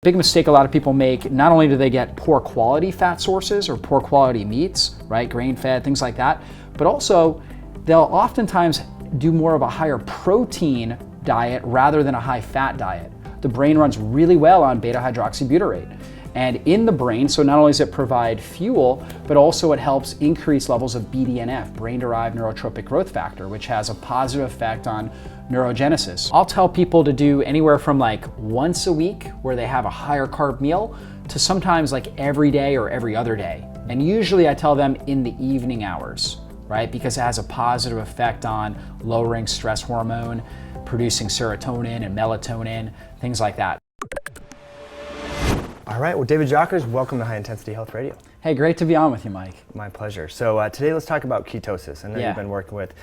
Big mistake a lot of people make, not only do they get poor quality fat sources or poor quality meats, right, grain-fed, things like that, but also they'll oftentimes do more of a higher protein diet rather than a high fat diet. The brain runs really well on beta hydroxybutyrate. And in the brain, so not only does it provide fuel, but also it helps increase levels of BDNF, brain-derived neurotrophic growth factor, which has a positive effect on neurogenesis. I'll tell people to do anywhere from like once a week where they have a higher carb meal to sometimes like every day or every other day. And usually I tell them in the evening hours, right? Because it has a positive effect on lowering stress hormone, producing serotonin and melatonin, things like that. All right, well, David Jockers, welcome to High Intensity Health Radio. Hey, great to be on with you, Mike. My pleasure. So today let's talk about ketosis. I know you've been working with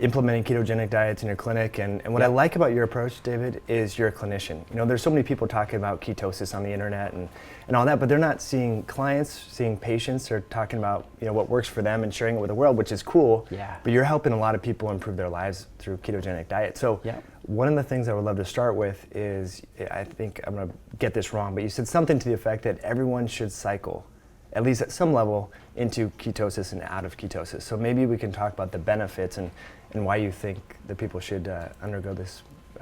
implementing ketogenic diets in your clinic, and what I like about your approach, David, is you're a clinician. You know, there's so many people talking about ketosis on the internet and all that, but they're not seeing clients, seeing patients, or talking about, you know, what works for them and sharing it with the world, which is cool. Yeah. But you're helping a lot of people improve their lives through ketogenic diet. So one of the things I would love to start with is, I think I'm gonna get this wrong, but you said something to the effect that everyone should cycle, at least at some level, into ketosis and out of ketosis. So maybe we can talk about the benefits and why you think that people should undergo this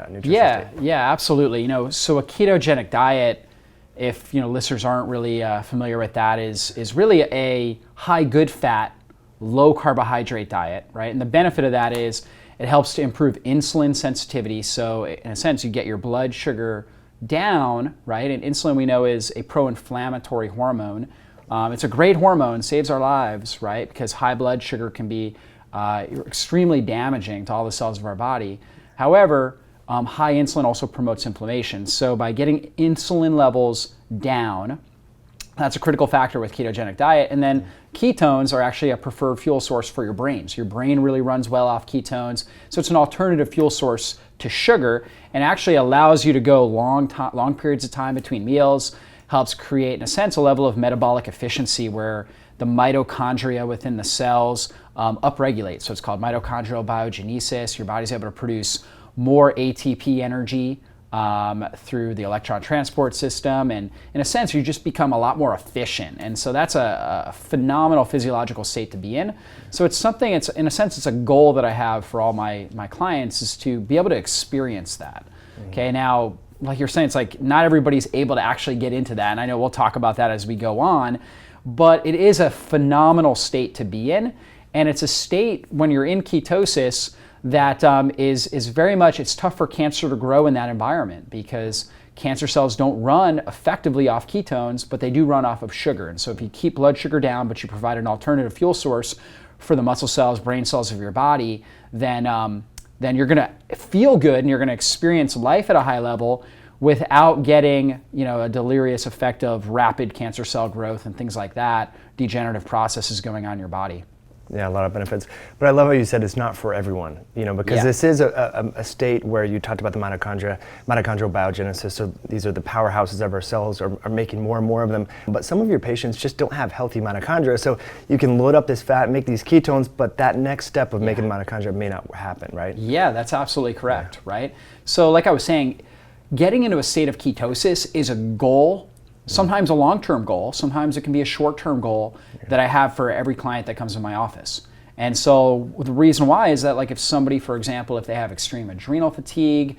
nutrition state. Yeah, absolutely. You know, so a ketogenic diet, if listeners aren't really familiar with that, is really a high good fat, low carbohydrate diet, right? And the benefit of that is it helps to improve insulin sensitivity. So in a sense, you get your blood sugar down, right? And insulin, we know, is a pro-inflammatory hormone. It's a great hormone, saves our lives, right? Because high blood sugar can be extremely damaging to all the cells of our body. However, high insulin also promotes inflammation. So by getting insulin levels down, that's a critical factor with ketogenic diet. And then ketones are actually a preferred fuel source for your brain. So your brain really runs well off ketones. So it's an alternative fuel source to sugar and actually allows you to go long periods of time between meals, helps create, in a sense, a level of metabolic efficiency where the mitochondria within the cells upregulate. So it's called mitochondrial biogenesis. Your body's able to produce more ATP energy through the electron transport system. And in a sense, you just become a lot more efficient. And so that's a phenomenal physiological state to be in. So it's something, in a sense, it's a goal that I have for all my clients, is to be able to experience that. Okay, now, like you're saying, it's like not everybody's able to actually get into that. And I know we'll talk about that as we go on. But it is a phenomenal state to be in. And it's a state when you're in ketosis that is very much, it's tough for cancer to grow in that environment because cancer cells don't run effectively off ketones, but they do run off of sugar. And so if you keep blood sugar down, but you provide an alternative fuel source for the muscle cells, brain cells of your body, then you're gonna feel good and you're gonna experience life at a high level without getting, a delirious effect of rapid cancer cell growth and things like that, degenerative processes going on in your body. Yeah, a lot of benefits. But I love how you said it's not for everyone, because this is a state where you talked about the mitochondrial biogenesis. So these are the powerhouses of our cells, are making more and more of them. But some of your patients just don't have healthy mitochondria. So you can load up this fat, make these ketones, but that next step of making mitochondria may not happen, right? Yeah, that's absolutely correct, right? So like I was saying, getting into a state of ketosis is a goal, sometimes a long-term goal, sometimes it can be a short-term goal that I have for every client that comes in my office. And so the reason why is that, like, if somebody, for example, if they have extreme adrenal fatigue,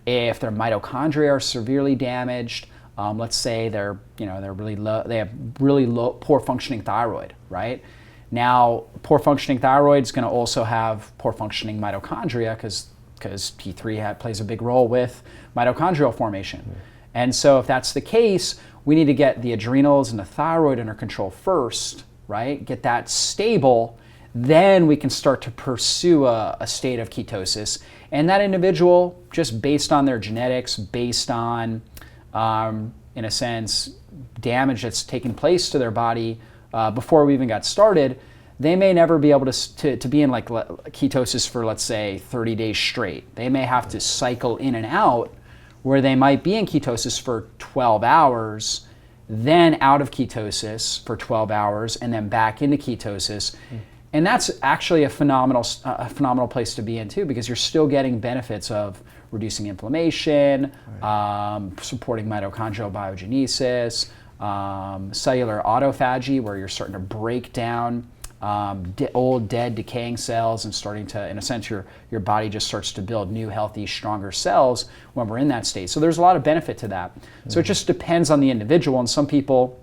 if their mitochondria are severely damaged, let's say they're really low, they have really low, poor functioning thyroid, right? Now, poor functioning thyroid is going to also have poor functioning mitochondria because T3 plays a big role with mitochondrial formation. And so if that's the case, we need to get the adrenals and the thyroid under control first, right? Get that stable, then we can start to pursue a state of ketosis. And that individual, just based on their genetics, based on, in a sense, damage that's taken place to their body before we even got started, they may never be able to be in like ketosis for, let's say, 30 days straight. They may have to cycle in and out where they might be in ketosis for 12 hours, then out of ketosis for 12 hours, and then back into ketosis. And that's actually a phenomenal place to be in too, because you're still getting benefits of reducing inflammation, supporting mitochondrial biogenesis, cellular autophagy, where you're starting to break down old, dead, decaying cells and starting to, in a sense, your body just starts to build new, healthy, stronger cells when we're in that state. So there's a lot of benefit to that. So it just depends on the individual. And some people,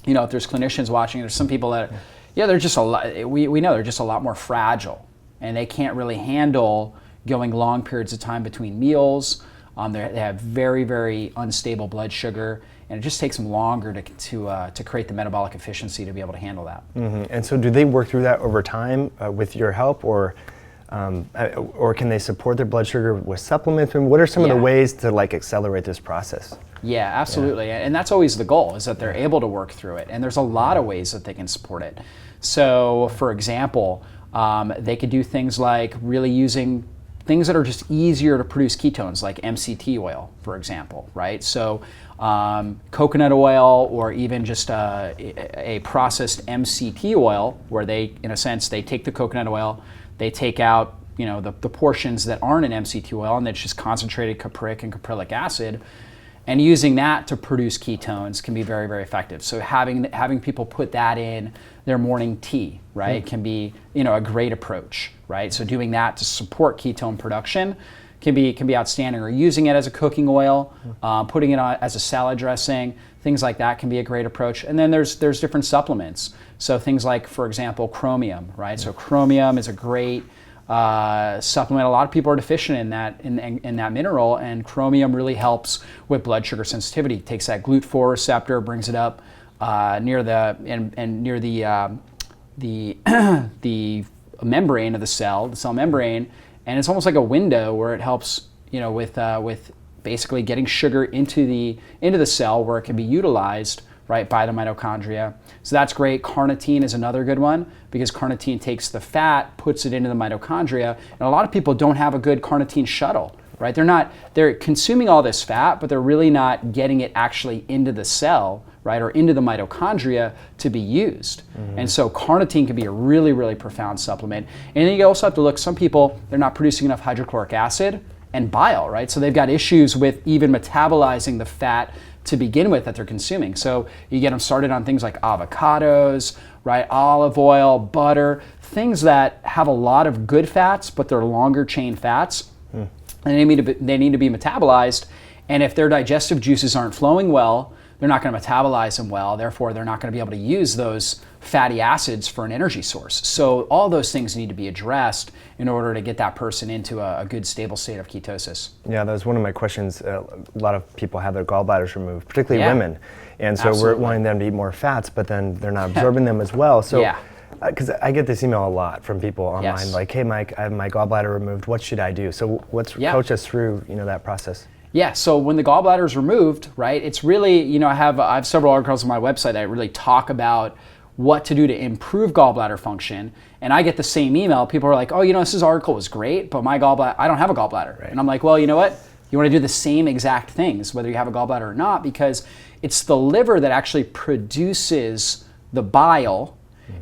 you know, if there's clinicians watching, there's some people that, they're just a lot, we know they're just a lot more fragile and they can't really handle going long periods of time between meals. They have very, very unstable blood sugar, and it just takes them longer to create the metabolic efficiency to be able to handle that. Mm-hmm. And so do they work through that over time with your help, or can they support their blood sugar with supplements? I mean, what are some of the ways to like accelerate this process? Yeah, absolutely. Yeah. And that's always the goal, is that they're able to work through it. And there's a lot of ways that they can support it. So for example, they could do things like really using things that are just easier to produce ketones, like MCT oil, for example, right? So coconut oil, or even just a processed MCT oil, where they, in a sense, they take the coconut oil, they take out, you know, the portions that aren't an MCT oil, and it's just concentrated capric and caprylic acid, and using that to produce ketones can be very, very effective. So having people put that in their morning tea, right, can be, you know, a great approach, right? So doing that to support ketone production can be outstanding. Or using it as a cooking oil, putting it on as a salad dressing, things like that can be a great approach. And then there's different supplements. So things like, for example, chromium, right? So chromium is a great supplement. A lot of people are deficient in that mineral, and chromium really helps with blood sugar sensitivity. It takes that GLUT4 receptor, brings it up near the the membrane of the cell membrane, and it's almost like a window where it helps, you know, with basically getting sugar into the cell where it can be utilized, right, by the mitochondria. So that's great. Carnitine is another good one, because carnitine takes the fat, puts it into the mitochondria, and a lot of people don't have a good carnitine shuttle, right? They're consuming all this fat, but they're really not getting it actually into the cell, right, or into the mitochondria to be used. And so carnitine can be a really, really profound supplement. And then you also have to look, some people, they're not producing enough hydrochloric acid and bile, right? So they've got issues with even metabolizing the fat to begin with that they're consuming. So you get them started on things like avocados, right, olive oil, butter, things that have a lot of good fats, but they're longer chain fats, and they need to be metabolized. And if their digestive juices aren't flowing well, they're not going to metabolize them well. Therefore, they're not going to be able to use those fatty acids for an energy source. So all those things need to be addressed in order to get that person into a good, stable state of ketosis. Yeah, that was one of my questions. A lot of people have their gallbladders removed, particularly women. And so Absolutely. we're wanting them to eat more fats, but then they're not absorbing them as well. So, because I get this email a lot from people online, like, hey, Mike, I have my gallbladder removed. What should I do? So let's coach us through, you know, that process. Yeah, so when the gallbladder is removed, right, it's really, you know, I have several articles on my website that really talk about what to do to improve gallbladder function. And I get the same email. People are like, oh, you know, this article was great, but my gallbladder, I don't have a gallbladder. Right. And I'm like, well, you know what? You want to do the same exact things, whether you have a gallbladder or not, because it's the liver that actually produces the bile.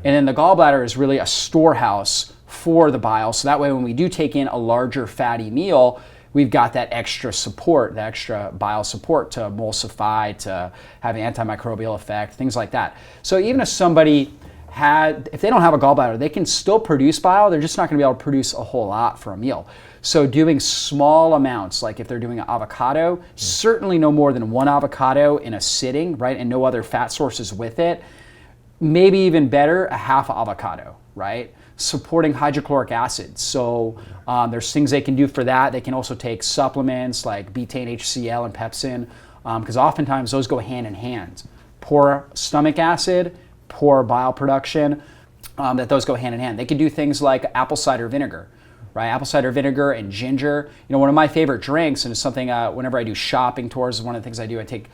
And then the gallbladder is really a storehouse for the bile. So that way, when we do take in a larger fatty meal, we've got that extra support, that extra bile support to emulsify, to have an antimicrobial effect, things like that. So even if somebody if they don't have a gallbladder, they can still produce bile, they're just not gonna be able to produce a whole lot for a meal. So doing small amounts, like if they're doing an avocado, certainly no more than one avocado in a sitting, right, and no other fat sources with it. Maybe even better, a half avocado, right? Supporting hydrochloric acid. So there's things they can do for that. They can also take supplements like betaine HCl and pepsin, because oftentimes those go hand in hand. Poor stomach acid, poor bile production, that those go hand in hand. They can do things like apple cider vinegar, right? Apple cider vinegar and ginger. You know, one of my favorite drinks, and it's something whenever I do shopping tours, one of the things I do, I take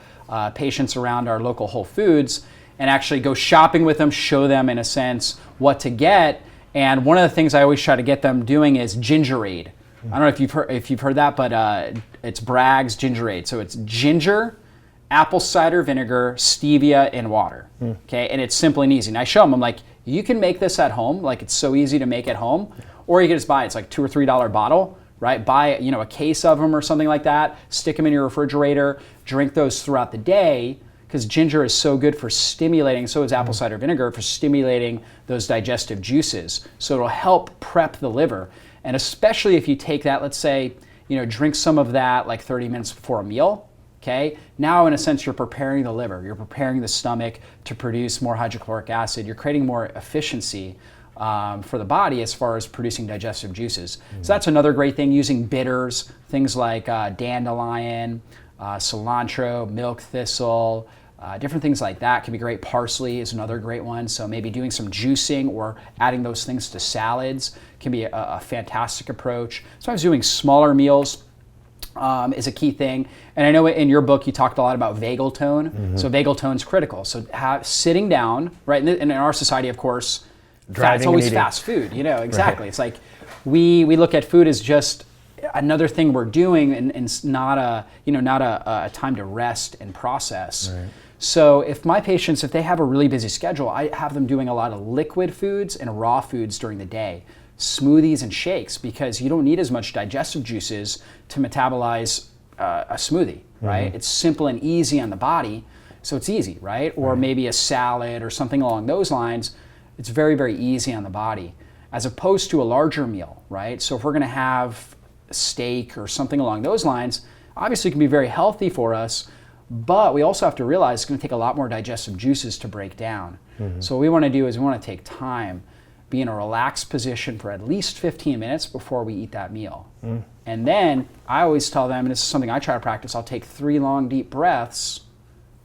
patients around our local Whole Foods and actually go shopping with them, show them in a sense what to get. And one of the things I always try to get them doing is Gingerade. I don't know if you've heard that, but it's Bragg's Gingerade. So it's ginger, apple cider vinegar, stevia, and water. Okay, and it's simple and easy. And I show them, I'm like, you can make this at home. Like, it's so easy to make at home, or you can just buy it. It's like $2 or $3 bottle. right? Buy, a case of them or something like that, stick them in your refrigerator, drink those throughout the day, because ginger is so good for stimulating, so is apple cider vinegar, for stimulating those digestive juices. So it'll help prep the liver. And especially if you take that, let's say, drink some of that like 30 minutes before a meal, okay? Now, in a sense, you're preparing the liver, you're preparing the stomach to produce more hydrochloric acid, you're creating more efficiency for the body as far as producing digestive juices. So that's another great thing, using bitters, things like dandelion, cilantro, milk thistle, different things like that can be great. Parsley is another great one. So maybe doing some juicing or adding those things to salads can be a fantastic approach. Sometimes doing smaller meals is a key thing. And I know in your book you talked a lot about vagal tone. So vagal tone is critical. So sitting down, right? And in our society, of course, it's always fast food. Exactly. Right. It's like we look at food as just another thing we're doing, and it's not a time to rest and process. Right. So if my patients, if they have a really busy schedule, I have them doing a lot of liquid foods and raw foods during the day, smoothies and shakes, because you don't need as much digestive juices to metabolize a smoothie, right? It's simple and easy on the body, so it's easy, right? Or maybe a salad or something along those lines. It's very, very easy on the body, as opposed to a larger meal, right? So if we're gonna have steak or something along those lines, obviously it can be very healthy for us, but we also have to realize it's going to take a lot more digestive juices to break down. So what we want to do is we want to take time, be in a relaxed position for at least 15 minutes before we eat that meal. And then I always tell them, and this is something I try to practice, I'll take 3 long deep breaths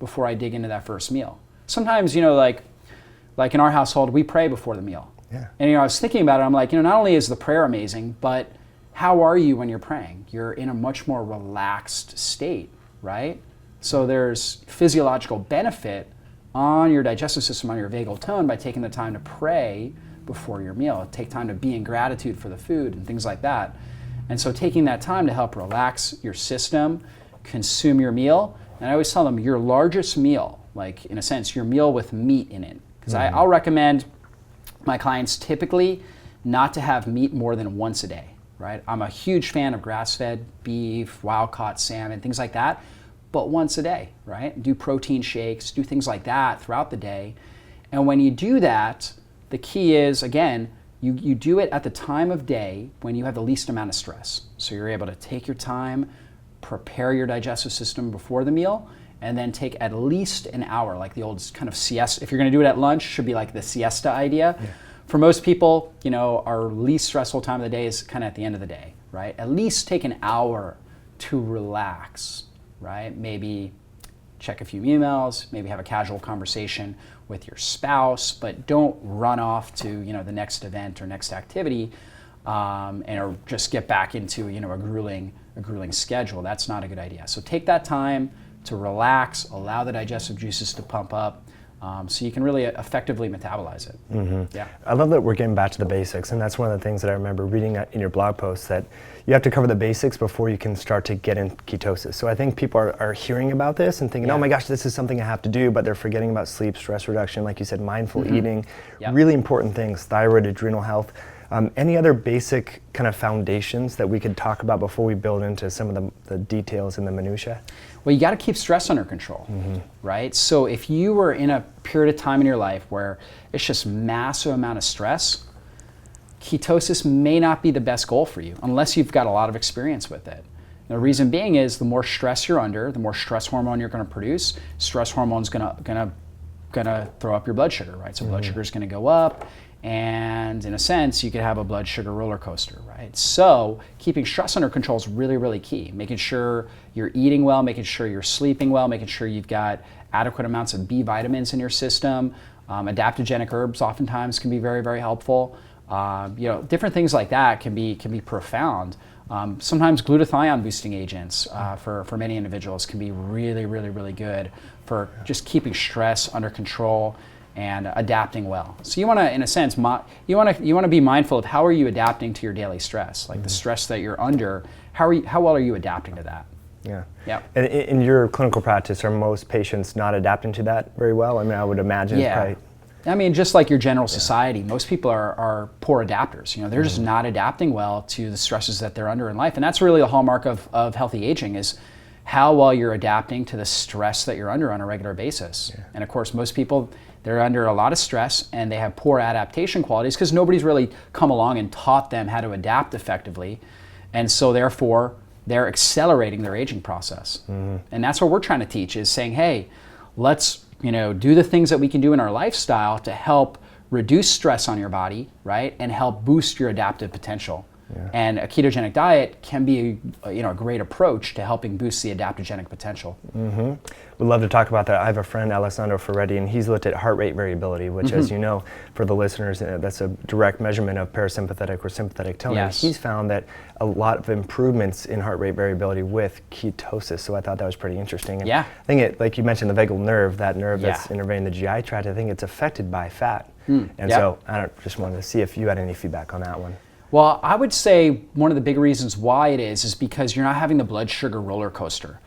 before I dig into that first meal. Sometimes, like in our household, we pray before the meal. Yeah. And I was thinking about it, I'm like, not only is the prayer amazing, but how are you when you're praying? You're in a much more relaxed state, right? So there's physiological benefit on your digestive system, on your vagal tone, by taking the time to pray before your meal. Take time to be in gratitude for the food and things like that. And so taking that time to help relax your system, consume your meal. And I always tell them your largest meal, like in a sense, your meal with meat in it. Because I'll recommend my clients typically not to have meat more than once a day. Right? I'm a huge fan of grass-fed beef, wild-caught salmon, things like that, but once a day, right? Do protein shakes, do things like that throughout the day. And when you do that, the key is, again, you do it at the time of day when you have the least amount of stress. So you're able to take your time, prepare your digestive system before the meal, and then take at least an hour, like the old kind of siesta. If you're gonna do it at lunch, should be like the siesta idea. Yeah. For most people, our least stressful time of the day is kind of at the end of the day, right? At least take an hour to relax, right? Maybe check a few emails, maybe have a casual conversation with your spouse, but don't run off to, the next event or next activity, or just get back into, a grueling schedule. That's not a good idea. So take that time to relax, allow the digestive juices to pump up, so you can really effectively metabolize it. Yeah. I love that we're getting back to the basics, and that's one of the things that I remember reading in your blog post, that you have to cover the basics before you can start to get in ketosis. So I think people are hearing about this and thinking, oh my gosh, this is something I have to do, but they're forgetting about sleep, stress reduction, like you said, mindful eating, really important things, thyroid, adrenal health. Any other basic kind of foundations that we could talk about before we build into some of the details and the minutia? Well, you got to keep stress under control, right? So if you were in a period of time in your life where it's just massive amount of stress, ketosis may not be the best goal for you unless you've got a lot of experience with it. And the reason being is the more stress you're under, the more stress hormone you're going to produce. Stress hormone's gonna throw up your blood sugar, right? So blood sugar is going to go up. And in a sense, you could have a blood sugar roller coaster, right? So keeping stress under control is really, really key. Making sure you're eating well, making sure you're sleeping well, making sure you've got adequate amounts of B vitamins in your system. Adaptogenic herbs oftentimes can be very, very helpful. Different things like that can be profound. Sometimes glutathione boosting agents for many individuals can be really, really, really good for just keeping stress under control and adapting well. So you want to, in a sense, you want to be mindful of how are you adapting to your daily stress, like the stress that you're under. How well are you adapting to that? Yeah. Yeah. And in your clinical practice, are most patients not adapting to that very well? I mean, I would imagine. Yeah. Probably... I mean, just like your general society, most people are poor adapters. You know, they're just not adapting well to the stresses that they're under in life. And that's really the hallmark of healthy aging, is how well you're adapting to the stress that you're under on a regular basis. Yeah. And of course, most people, they're under a lot of stress and they have poor adaptation qualities because nobody's really come along and taught them how to adapt effectively. And so therefore, they're accelerating their aging process. And that's what we're trying to teach, is saying, hey, let's do the things that we can do in our lifestyle to help reduce stress on your body, right? And help boost your adaptive potential. Yeah. And a ketogenic diet can be a great approach to helping boost the adaptogenic potential. We'd love to talk about that. I have a friend, Alessandro Ferretti, and he's looked at heart rate variability, which, as you know, for the listeners, that's a direct measurement of parasympathetic or sympathetic tone. Yes. And he's found that a lot of improvements in heart rate variability with ketosis. So I thought that was pretty interesting. And I think like you mentioned, the vagal nerve, that nerve that's innervating the GI tract, I think it's affected by fat. So I just wanted to see if you had any feedback on that one. Well, I would say one of the big reasons why it is because you're not having the blood sugar roller coaster.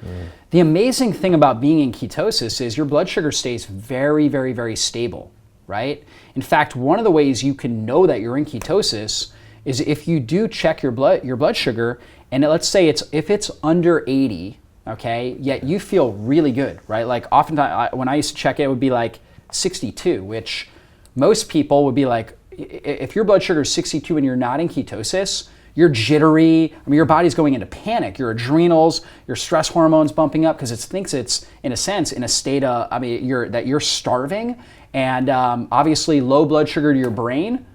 The amazing thing about being in ketosis is your blood sugar stays very, very, very stable, right? In fact, one of the ways you can know that you're in ketosis is if you do check your blood sugar, and let's say if it's under 80, okay, yet you feel really good, right? Like oftentimes when I used to check it, it would be like 62, which most people would be like, if your blood sugar is 62 and you're not in ketosis, you're jittery. I mean, your body's going into panic. Your adrenals, your stress hormones bumping up because it thinks it's, in a sense, in a state of, you're starving. And obviously, low blood sugar to your brain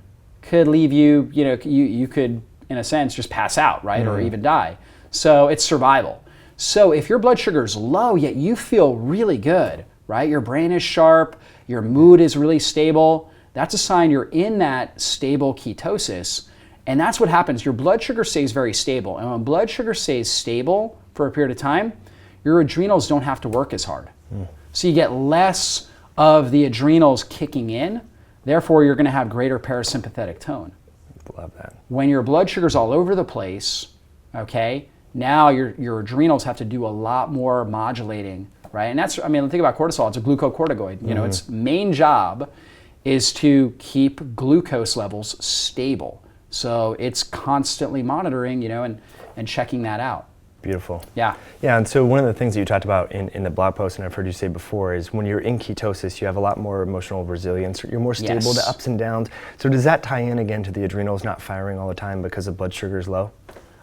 could leave you, you could, in a sense, just pass out, right? Or even die. So it's survival. So if your blood sugar is low, yet you feel really good, right? Your brain is sharp, your mood is really stable. That's a sign you're in that stable ketosis. And that's what happens. Your blood sugar stays very stable. And when blood sugar stays stable for a period of time, your adrenals don't have to work as hard. So you get less of the adrenals kicking in. Therefore, you're going to have greater parasympathetic tone. Love that. When your blood sugar's all over the place, okay, now your adrenals have to do a lot more modulating, right? And that's, think about cortisol. It's a glucocorticoid. Its main job is to keep glucose levels stable. So it's constantly monitoring, and checking that out. Beautiful. Yeah. Yeah, and so one of the things that you talked about in the blog post, and I've heard you say before, is when you're in ketosis, you have a lot more emotional resilience. You're more stable to ups and downs. So does that tie in again to the adrenals not firing all the time because the blood sugar is low?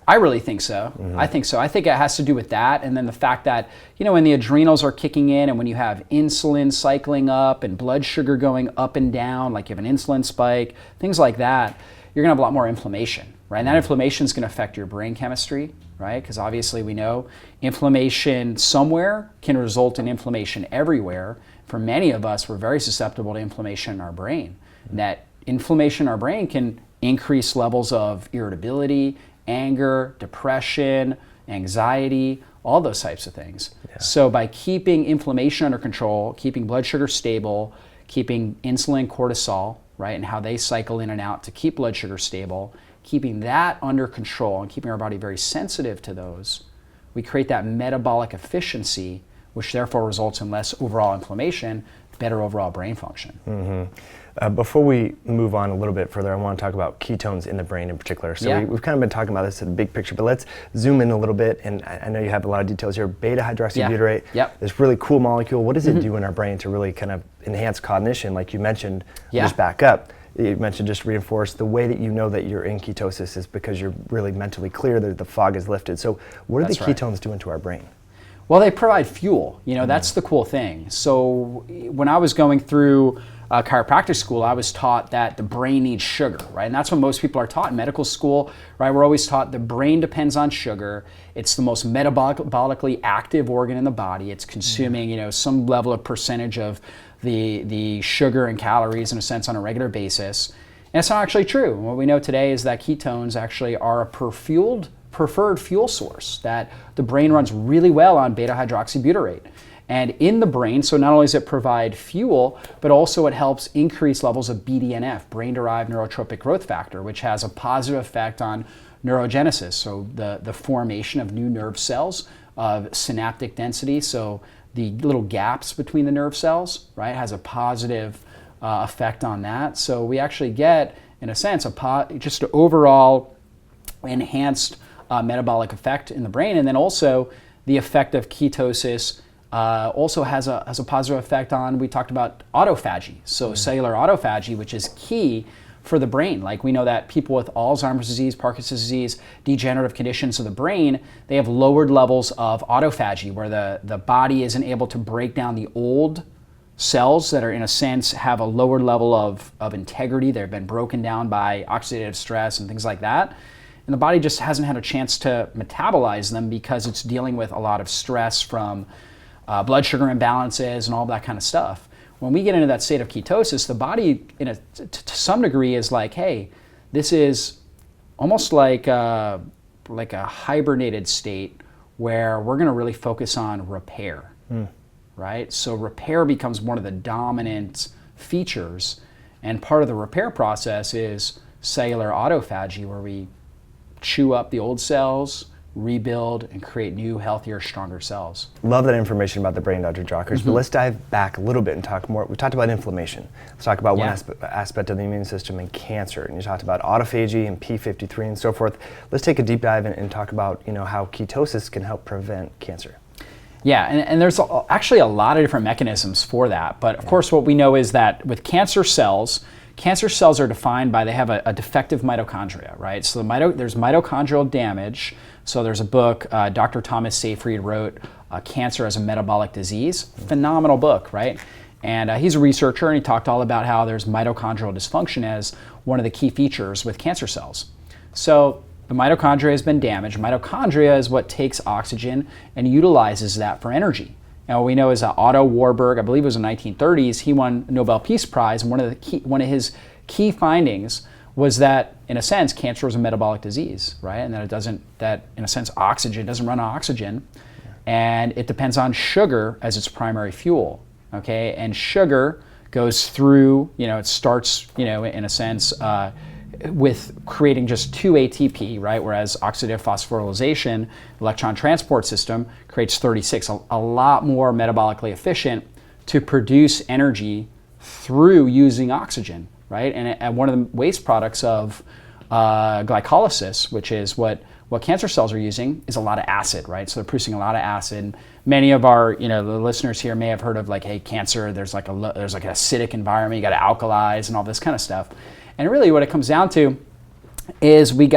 I really think so. I think so. I think it has to do with that. And then the fact that, when the adrenals are kicking in and when you have insulin cycling up and blood sugar going up and down, like you have an insulin spike, things like that, you're going to have a lot more inflammation, right? And that inflammation is going to affect your brain chemistry, right? Because obviously we know inflammation somewhere can result in inflammation everywhere. For many of us, we're very susceptible to inflammation in our brain. And that inflammation in our brain can increase levels of irritability, anger, depression, anxiety, all those types of things. Yeah. So by keeping inflammation under control, keeping blood sugar stable, keeping insulin, cortisol, right, and how they cycle in and out to keep blood sugar stable, keeping that under control and keeping our body very sensitive to those, we create that metabolic efficiency, which therefore results in less overall inflammation, better overall brain function. Before we move on a little bit further, I want to talk about ketones in the brain in particular. So we've kind of been talking about this in the big picture, but let's zoom in a little bit. And I know you have a lot of details here. Beta-hydroxybutyrate, this really cool molecule. What does it do in our brain to really kind of enhance cognition? Like you mentioned, just back up. You mentioned just reinforce the way that you know that you're in ketosis is because you're really mentally clear, the fog is lifted. So what are the ketones doing to our brain? Well, they provide fuel. That's the cool thing. So when I was going through chiropractic school, I was taught that the brain needs sugar, right? And that's what most people are taught in medical school, right? We're always taught the brain depends on sugar. It's the most metabolically active organ in the body. It's consuming, some level of percentage of the sugar and calories, in a sense, on a regular basis. And it's not actually true. What we know today is that ketones actually are a preferred fuel source, that the brain runs really well on beta-hydroxybutyrate. And in the brain, so not only does it provide fuel, but also it helps increase levels of BDNF, brain-derived neurotrophic growth factor, which has a positive effect on neurogenesis, so the formation of new nerve cells, of synaptic density, so the little gaps between the nerve cells, right, has a positive effect on that. So we actually get, in a sense, just an overall enhanced metabolic effect in the brain. And then also the effect of ketosis also has a positive effect on, we talked about autophagy. So cellular autophagy, which is key for the brain. Like we know that people with Alzheimer's disease, Parkinson's disease, degenerative conditions of the brain, they have lowered levels of autophagy where the body isn't able to break down the old cells that are, in a sense, have a lower level of integrity. They've been broken down by oxidative stress and things like that. And the body just hasn't had a chance to metabolize them because it's dealing with a lot of stress from blood sugar imbalances and all that kind of stuff. When we get into that state of ketosis, the body, to some degree, is like, hey, this is almost like a hibernated state where we're going to really focus on repair, right? So repair becomes one of the dominant features, and part of the repair process is cellular autophagy, where we chew up the old cells, rebuild, and create new, healthier, stronger cells. Love that information about the brain, Dr. Jockers, but let's dive back a little bit and talk more. We talked about inflammation. Let's talk about one aspect of the immune system and cancer. And you talked about autophagy and P53 and so forth. Let's take a deep dive and talk about how ketosis can help prevent cancer. Yeah, and there's actually a lot of different mechanisms for that. But of course, what we know is that with cancer cells are defined by, they have a defective mitochondria, right? So there's mitochondrial damage. So there's a book, Dr. Thomas Seyfried wrote, Cancer as a Metabolic Disease. Phenomenal book, right? And he's a researcher, and he talked all about how there's mitochondrial dysfunction as one of the key features with cancer cells. So the mitochondria has been damaged. Mitochondria is what takes oxygen and utilizes that for energy. Now, what we know is Otto Warburg, I believe it was in the 1930s, he won a Nobel Peace Prize, and one of his key findings was that, in a sense, cancer is a metabolic disease, right? And that in a sense, oxygen doesn't run on oxygen, and it depends on sugar as its primary fuel, okay? And sugar goes through, it starts, in a sense, with creating just 2 ATP, right? Whereas oxidative phosphorylation, electron transport system, creates 36, a lot more metabolically efficient to produce energy through using oxygen, right? And one of the waste products of glycolysis, which is what cancer cells are using, is a lot of acid, right? So they're producing a lot of acid. Many of our, the listeners here may have heard of cancer, there's like an acidic environment, you got to alkalize and all this kind of stuff. And really what it comes down to is we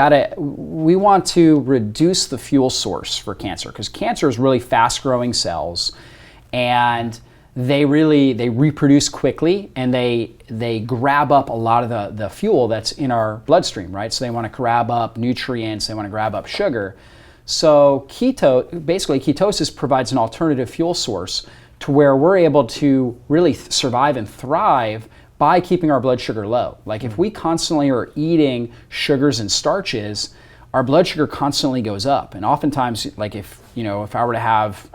want to reduce the fuel source for cancer, because cancer is really fast growing cells, and they reproduce quickly, and they grab up a lot of the fuel that's in our bloodstream, right? So they want to grab up nutrients, they want to grab up sugar. So ketosis provides an alternative fuel source to where we're able to really survive and thrive by keeping our blood sugar low. Like if we constantly are eating sugars and starches, our blood sugar constantly goes up. And oftentimes, like if I were to have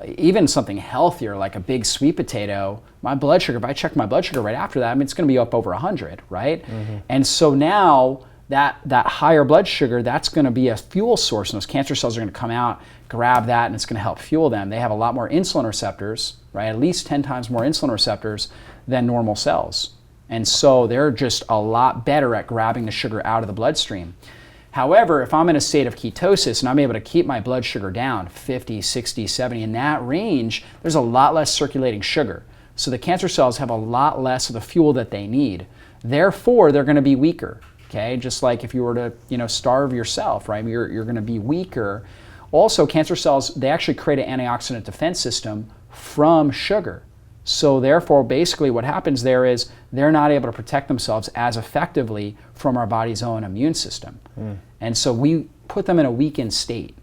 even something healthier, like a big sweet potato, my blood sugar, if I check my blood sugar right after that, it's gonna be up over 100, right? And so now that higher blood sugar, that's gonna be a fuel source, and those cancer cells are gonna come out, grab that, and it's gonna help fuel them. They have a lot more insulin receptors, right? At least 10 times more insulin receptors than normal cells. And so they're just a lot better at grabbing the sugar out of the bloodstream. However, if I'm in a state of ketosis and I'm able to keep my blood sugar down 50, 60, 70, in that range, there's a lot less circulating sugar. So the cancer cells have a lot less of the fuel that they need. Therefore, they're gonna be weaker, okay? Just like if you were to starve yourself, right? You're gonna be weaker. Also, cancer cells, they actually create an antioxidant defense system from sugar. So therefore, basically what happens there is they're not able to protect themselves as effectively from our body's own immune system. And so we put them in a weakened state.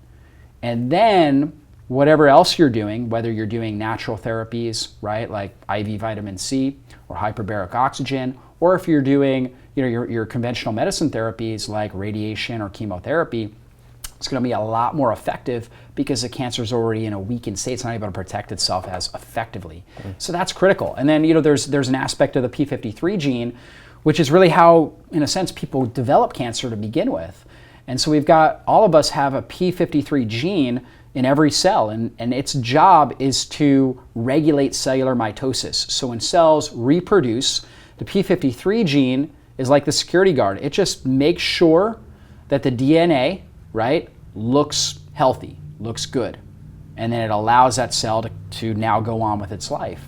And then whatever else you're doing, whether you're doing natural therapies, right, like IV vitamin C or hyperbaric oxygen, or if you're doing your conventional medicine therapies like radiation or chemotherapy, it's going to be a lot more effective because the cancer is already in a weakened state. It's not able to protect itself as effectively. So that's critical. And then there's an aspect of the P53 gene, which is really how, in a sense, people develop cancer to begin with. And so all of us have a P53 gene in every cell, and its job is to regulate cellular mitosis. So when cells reproduce, The p53 gene is like the security guard. It just makes sure that the DNA, right, looks healthy, looks good. And then it allows that cell to now go on with its life.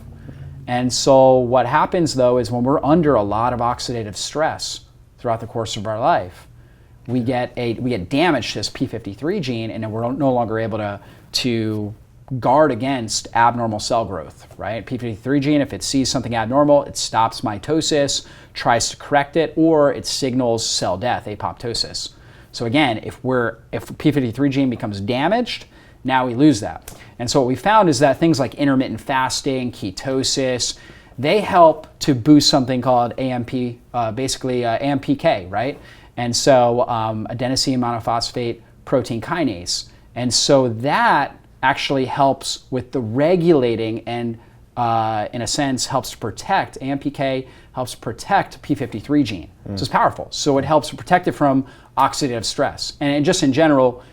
And so what happens though is when we're under a lot of oxidative stress throughout the course of our life, we get damage to this p53 gene, and then we're no longer able to guard against abnormal cell growth, right? p53 gene, if it sees something abnormal, it stops mitosis, tries to correct it, or it signals cell death, apoptosis. So again, if p53 gene becomes damaged, now we lose that. And so what we found is that things like intermittent fasting, ketosis, they help to boost something called AMPK, right? And so adenosine monophosphate protein kinase. And so that actually helps with the regulating and in a sense helps to protect, AMPK helps protect p53 gene. So it's powerful. So it helps to protect it from oxidative stress. And just in general,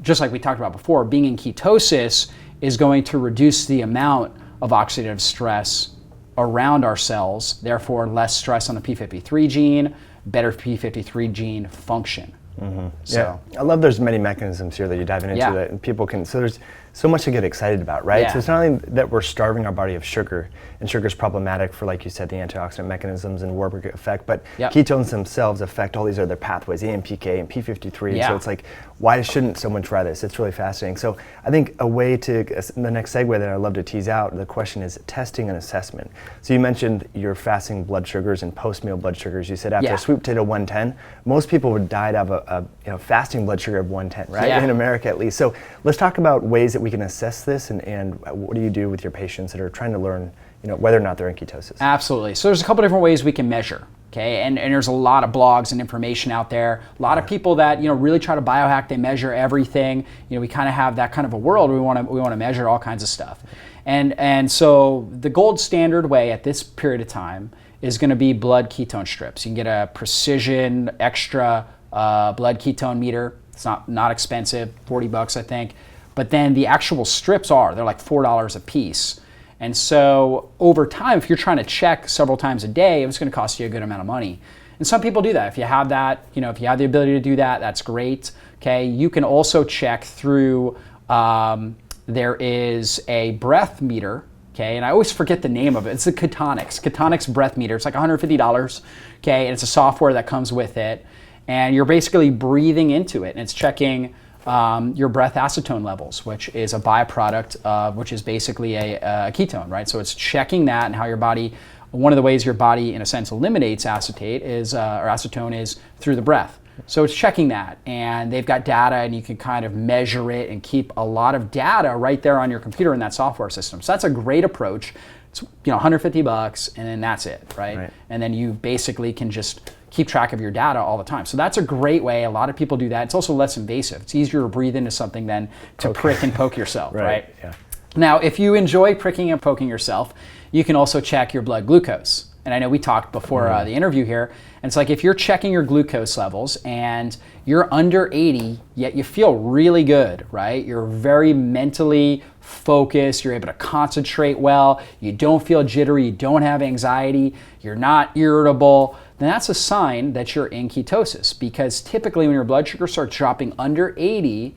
just like we talked about before, being in ketosis is going to reduce the amount of oxidative stress around our cells, therefore less stress on the p53 gene, better p53 gene function. Mm-hmm. So. Yeah, I love there's many mechanisms here that you're diving into that and people can, so there's so much to get excited about, right? So it's not only that we're starving our body of sugar, and sugar is problematic for, like you said, the antioxidant mechanisms and Warburg effect, but ketones themselves affect all these other pathways, AMPK and P53, so it's like, why shouldn't someone try this? It's really fascinating. So I think a way to, the next segue that I'd love to tease out, the question is testing and assessment. So you mentioned your fasting blood sugars and post-meal blood sugars. You said after a sweet potato 110, most people would die to have a fasting blood sugar of 110, right? In America at least. So let's talk about ways that we can assess this, and what do you do with your patients that are trying to learn, whether or not they're in ketosis? Absolutely. So there's a couple different ways we can measure. Okay, and there's a lot of blogs and information out there. A lot of people that really try to biohack. They measure everything. We kind of have that kind of a world. We want to measure all kinds of stuff, and so the gold standard way at this period of time is going to be blood ketone strips. You can get a precision extra blood ketone meter. It's not expensive, $40 I think. But then the actual strips they're like $4 a piece. And so over time, if you're trying to check several times a day, it's going to cost you a good amount of money. And some people do that. If you have that, if you have the ability to do that, that's great. Okay, you can also check through, there is a breath meter. Okay, and I always forget the name of it. It's the Ketonics breath meter. It's like $150. Okay, and it's a software that comes with it. And you're basically breathing into it, and it's checking your breath acetone levels, which is a byproduct of, which is basically a ketone, right? So it's checking that and how your body, one of the ways your body in a sense eliminates acetate is, or acetone is through the breath. So it's checking that, and they've got data, and you can kind of measure it and keep a lot of data right there on your computer in that software system. So that's a great approach. It's $150 and then that's it, right? And then you basically can just keep track of your data all the time. So that's a great way. A lot of people do that. It's also less invasive. It's easier to breathe into something than to prick and poke yourself, right? Yeah. Now, if you enjoy pricking and poking yourself, you can also check your blood glucose. And I know we talked before the interview here, and it's like if you're checking your glucose levels and you're under 80, yet you feel really good, right? You're very mentally focused, you're able to concentrate well, you don't feel jittery, you don't have anxiety, you're not irritable, then that's a sign that you're in ketosis, because typically when your blood sugar starts dropping under 80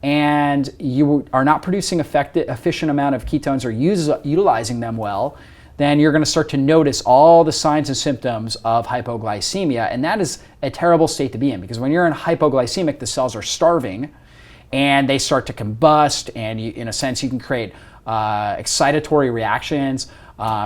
and you are not producing efficient amount of ketones or utilizing them well, then you're going to start to notice all the signs and symptoms of hypoglycemia, and that is a terrible state to be in, because when you're in hypoglycemic, the cells are starving and they start to combust, and in a sense you can create excitatory reactions.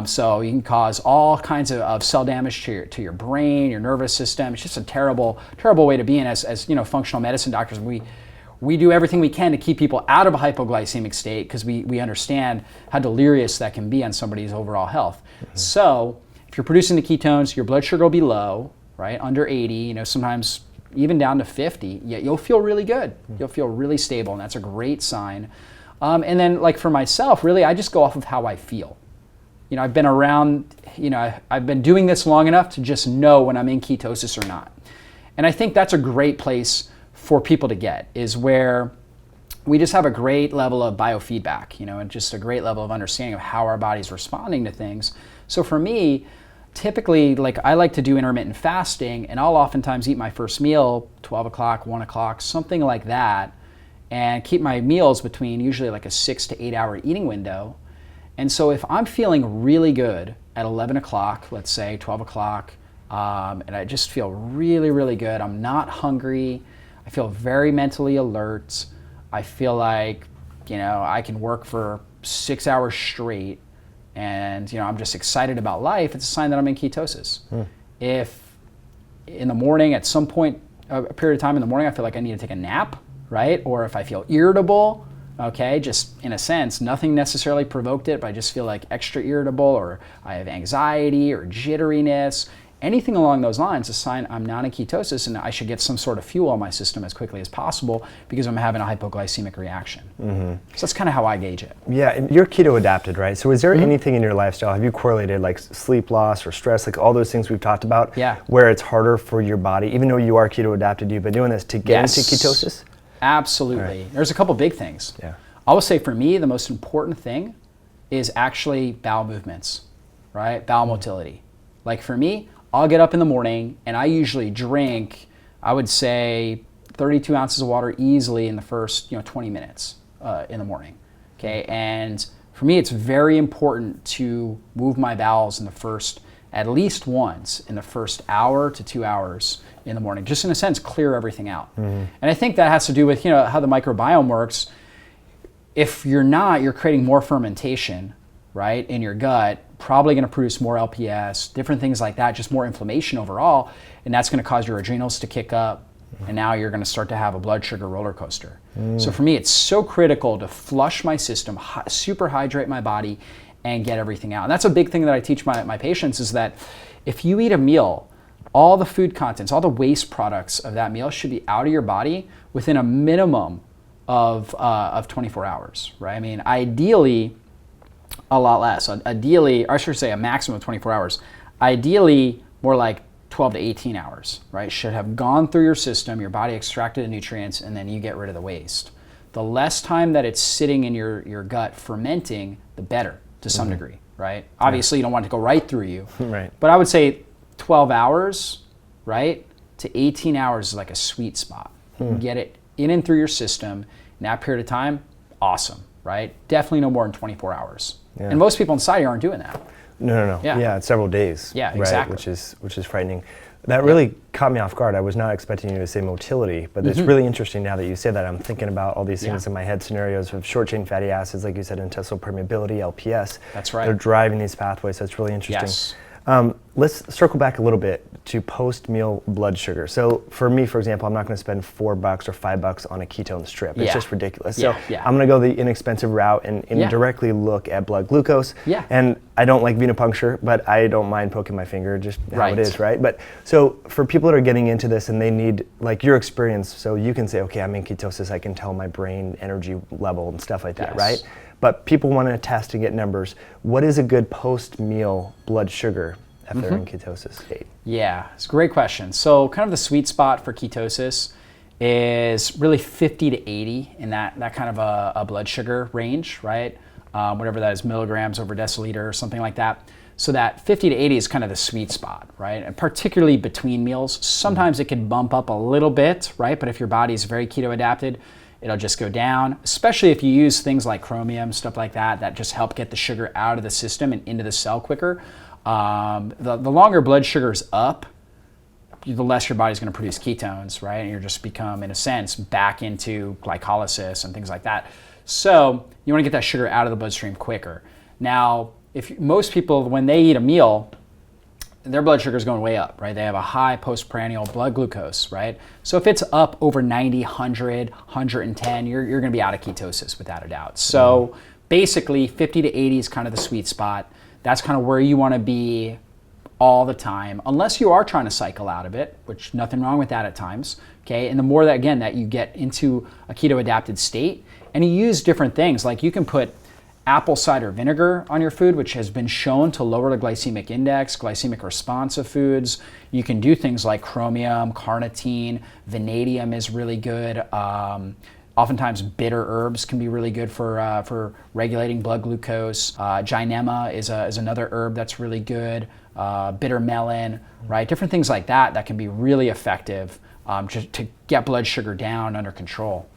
So you can cause all kinds of cell damage to your brain, your nervous system. It's just a terrible way to be in. As functional medicine doctors, we do everything we can to keep people out of a hypoglycemic state, because we understand how delirious that can be on somebody's overall health. So if you're producing the ketones, your blood sugar will be low, right, under 80, sometimes even down to 50, yet you'll feel really good. You'll feel really stable, and that's a great sign. And then, like for myself, really, I just go off of how I feel. I've been around, I've been doing this long enough to just know when I'm in ketosis or not. And I think that's a great place for people to get, is where we just have a great level of biofeedback, and just a great level of understanding of how our body's responding to things. So for me, typically, like I like to do intermittent fasting, and I'll oftentimes eat my first meal 12 o'clock, 1 o'clock, something like that, and keep my meals between usually like a 6 to 8 hour eating window. And so if I'm feeling really good at 11 o'clock, let's say 12 o'clock, and I just feel really, really good, I'm not hungry, I feel very mentally alert, I feel like, I can work for 6 hours straight, and I'm just excited about life, it's a sign that I'm in ketosis. If in the morning, at some point, a period of time in the morning, I feel like I need to take a nap, right? Or if I feel irritable, okay, just in a sense, nothing necessarily provoked it, but I just feel like extra irritable, or I have anxiety or jitteriness, anything along those lines, a sign I'm not in ketosis and I should get some sort of fuel in my system as quickly as possible because I'm having a hypoglycemic reaction. So that's kind of how I gauge it. Yeah, and you're keto adapted, right? So is there anything in your lifestyle, have you correlated like sleep loss or stress, like all those things we've talked about, where it's harder for your body, even though you are keto adapted, you've been doing this to get into ketosis? Absolutely. Right. There's a couple big things. I will say for me, the most important thing is actually bowel movements, right? Bowel motility. Like for me, I'll get up in the morning and I usually drink, I would say 32 ounces of water easily in the first 20 minutes in the morning. Okay, and for me, it's very important to move my bowels in the first, at least once in the first hour to 2 hours in the morning, just in a sense, clear everything out. And I think that has to do with how the microbiome works. If you're not, you're creating more fermentation, right, in your gut, probably going to produce more LPS, different things like that, just more inflammation overall, and that's going to cause your adrenals to kick up, and now you're going to start to have a blood sugar roller coaster. So for me, it's so critical to flush my system, super hydrate my body, and get everything out. And that's a big thing that I teach my patients, is that if you eat a meal, all the food contents, all the waste products of that meal should be out of your body within a minimum of 24 hours, right? I mean, ideally, a lot less. Ideally, or I should say a maximum of 24 hours. Ideally, more like 12 to 18 hours, right? Should have gone through your system, your body extracted the nutrients, and then you get rid of the waste. The less time that it's sitting in your gut fermenting, the better to some degree, right? Obviously, you don't want it to go right through you. Right. But I would say 12 hours, right, to 18 hours is like a sweet spot. Get it in and through your system in that period of time, awesome, right? Definitely no more than 24 hours. And most people inside here aren't doing that. No. Yeah, it's several days. Yeah, right? exactly. Which is frightening. That really caught me off guard. I was not expecting you to say motility, but it's really interesting now that you say that. I'm thinking about all these things in my head, scenarios of short chain fatty acids, like you said, intestinal permeability, LPS. That's right. They're driving these pathways, so it's really interesting. Yes. Let's circle back a little bit to post-meal blood sugar. So for me, for example, I'm not going to spend $4 or $5 on a ketone strip. It's just ridiculous. So I'm going to go the inexpensive route and directly look at blood glucose. And I don't like venipuncture, but I don't mind poking my finger, just how it is, right? But so for people that are getting into this and they need, like your experience, so you can say, okay, I'm in ketosis, I can tell my brain energy level and stuff like that, right? But people want to test and get numbers. What is a good post-meal blood sugar if they're in ketosis state? Yeah, it's a great question. So kind of the sweet spot for ketosis is really 50 to 80 in that kind of a blood sugar range, right? Whatever that is, milligrams over deciliter or something like that. So that 50 to 80 is kind of the sweet spot, right? And particularly between meals. Sometimes it can bump up a little bit, right? But if your body is very keto adapted, it'll just go down, especially if you use things like chromium, stuff like that just help get the sugar out of the system and into the cell quicker. The longer blood sugar's up, the less your body's going to produce ketones, right? And you're just become, in a sense, back into glycolysis and things like that. So you want to get that sugar out of the bloodstream quicker. Now, most people, when they eat a meal, their blood sugar is going way up, right? They have a high postprandial blood glucose, right? So if it's up over 90, 100, 110, you're going to be out of ketosis without a doubt. So basically 50 to 80 is kind of the sweet spot. That's kind of where you want to be all the time, unless you are trying to cycle out of it, which nothing wrong with that at times, okay? And the more that, again, that you get into a keto adapted state and you use different things, like you can put apple cider vinegar on your food, which has been shown to lower the glycemic index, glycemic response of foods. You can do things like chromium, carnitine, vanadium is really good. Oftentimes bitter herbs can be really good for regulating blood glucose. Gynema is another herb that's really good. Bitter melon, right? Different things like that can be really effective to get blood sugar down under control.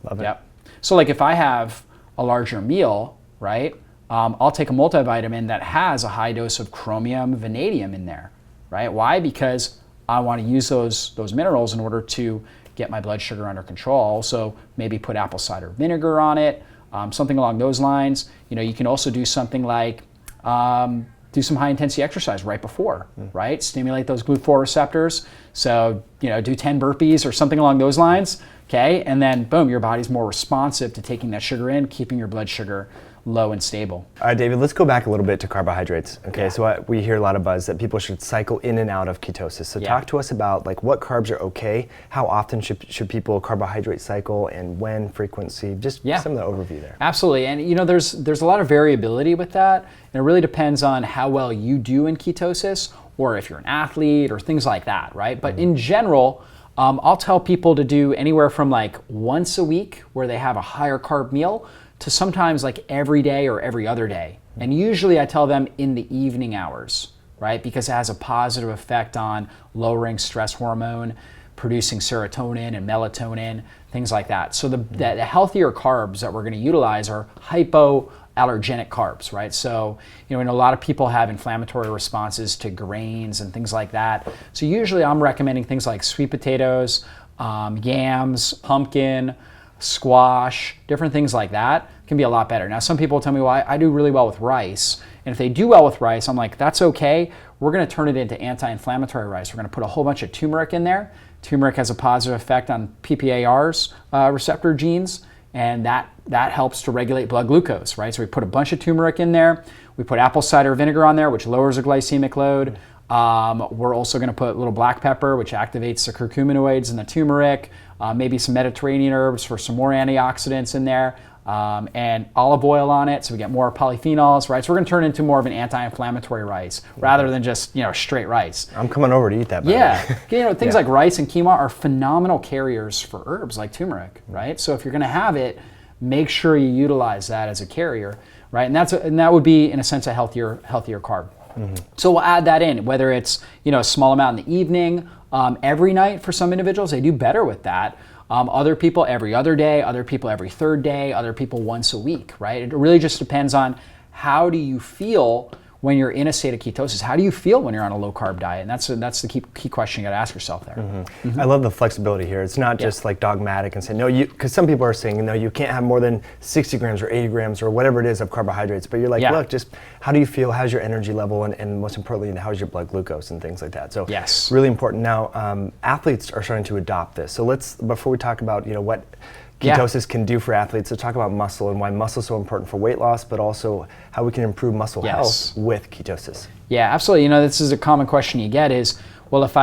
Love it. Yep. So like if I have a larger meal, right, I'll take a multivitamin that has a high dose of chromium, vanadium in there, right? Why? Because I want to use those minerals in order to get my blood sugar under control. Also, maybe put apple cider vinegar on it, something along those lines. You can also do something like do some high intensity exercise right before, right? Stimulate those GLUT4 receptors. So, do 10 burpees or something along those lines, okay? And then boom, your body's more responsive to taking that sugar in, keeping your blood sugar low and stable. All right, David, let's go back a little bit to carbohydrates. Okay, so we hear a lot of buzz that people should cycle in and out of ketosis. So talk to us about like what carbs are okay, how often should people carbohydrate cycle, and when, frequency, just some of the overview there. Absolutely, and there's a lot of variability with that, and it really depends on how well you do in ketosis, or if you're an athlete or things like that, right? But in general, I'll tell people to do anywhere from like once a week where they have a higher carb meal to sometimes like every day or every other day. And usually I tell them in the evening hours, right? Because it has a positive effect on lowering stress hormone, producing serotonin and melatonin, things like that. So the healthier carbs that we're gonna utilize are hypoallergenic carbs, right? So, a lot of people have inflammatory responses to grains and things like that. So usually I'm recommending things like sweet potatoes, yams, pumpkin, squash, different things like that can be a lot better. Now, some people tell me, well, I do really well with rice. And if they do well with rice, I'm like, that's okay. We're gonna turn it into anti-inflammatory rice. We're gonna put a whole bunch of turmeric in there. Turmeric has a positive effect on PPAR's receptor genes, and that helps to regulate blood glucose, right? So we put a bunch of turmeric in there. We put apple cider vinegar on there, which lowers the glycemic load. We're also going to put a little black pepper, which activates the curcuminoids in the turmeric, maybe some Mediterranean herbs for some more antioxidants in there, and olive oil on it, so we get more polyphenols, right? So we're going to turn it into more of an anti-inflammatory rice rather than just straight rice. I'm coming over to eat that. By the way. Things like rice and quinoa are phenomenal carriers for herbs like turmeric, right? So if you're going to have it, make sure you utilize that as a carrier, right? And that would be in a sense a healthier carb. So we'll add that in, whether it's a small amount in the evening, every night. For some individuals, they do better with that. Other people every other day, other people every third day, other people once a week, right? It really just depends on how do you feel when you're in a state of ketosis. How do you feel when you're on a low carb diet? And that's the key question you got to ask yourself there. I love the flexibility here. It's not just like dogmatic and saying, no, because some people are saying, no, you can't have more than 60 grams or 80 grams or whatever it is of carbohydrates. But you're like, look, just how do you feel? How's your energy level? And most importantly, how's your blood glucose and things like that? So really important. Now, athletes are starting to adopt this. So before we talk about, what ketosis can do for athletes, let's talk about muscle and why muscle is so important for weight loss, but also how we can improve muscle health with ketosis. Yeah, absolutely. This is a common question you get is, well, if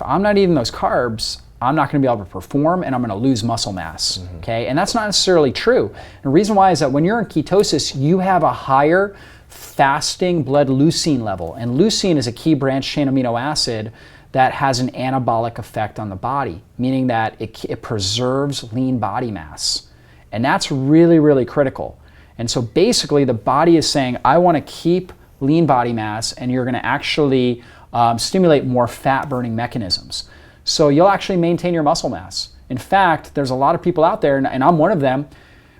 I'm not eating those carbs, I'm not going to be able to perform and I'm going to lose muscle mass, okay? And that's not necessarily true. And the reason why is that when you're in ketosis, you have a higher fasting blood leucine level. And leucine is a key branched chain amino acid that has an anabolic effect on the body, meaning that it preserves lean body mass. And that's really, really critical. And so basically the body is saying, I want to keep lean body mass, and you're going to actually stimulate more fat burning mechanisms. So you'll actually maintain your muscle mass. In fact, there's a lot of people out there, and I'm one of them,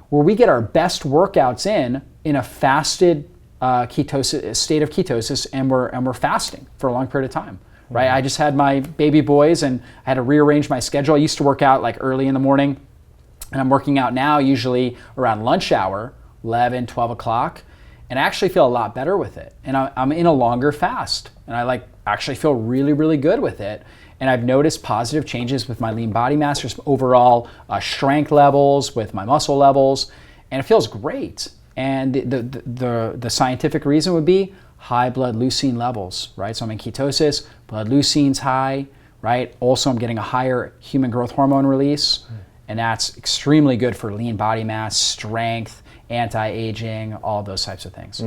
where we get our best workouts in a fasted state of ketosis, and we're fasting for a long period of time. Right, I just had my baby boys and I had to rearrange my schedule. I used to work out like early in the morning, and I'm working out now usually around lunch hour, 11, 12 o'clock, and I actually feel a lot better with it. And I'm in a longer fast, and I actually feel really, really good with it. And I've noticed positive changes with my lean body mass, just overall strength levels, with my muscle levels, and it feels great. And the scientific reason would be high blood leucine levels, right? So I'm in ketosis, blood leucine's high, right? Also, I'm getting a higher human growth hormone release, and that's extremely good for lean body mass, strength, anti-aging, all those types of things.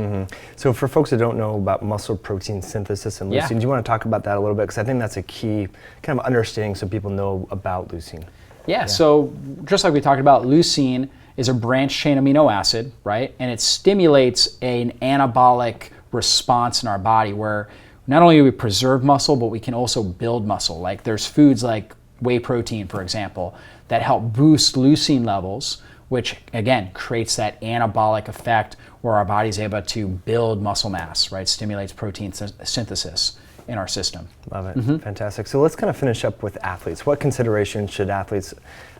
So for folks that don't know about muscle protein synthesis and leucine, do you want to talk about that a little bit? Because I think that's a key kind of understanding so people know about leucine. Yeah, so just like we talked about, leucine is a branched chain amino acid, right? And it stimulates an anabolic response in our body where not only do we preserve muscle, but we can also build muscle. Like there's foods like whey protein, for example, that help boost leucine levels, which again creates that anabolic effect where our body's able to build muscle mass, right? Stimulates protein synthesis in our system. Love it. Fantastic. So let's kind of finish up with athletes. What considerations should athletes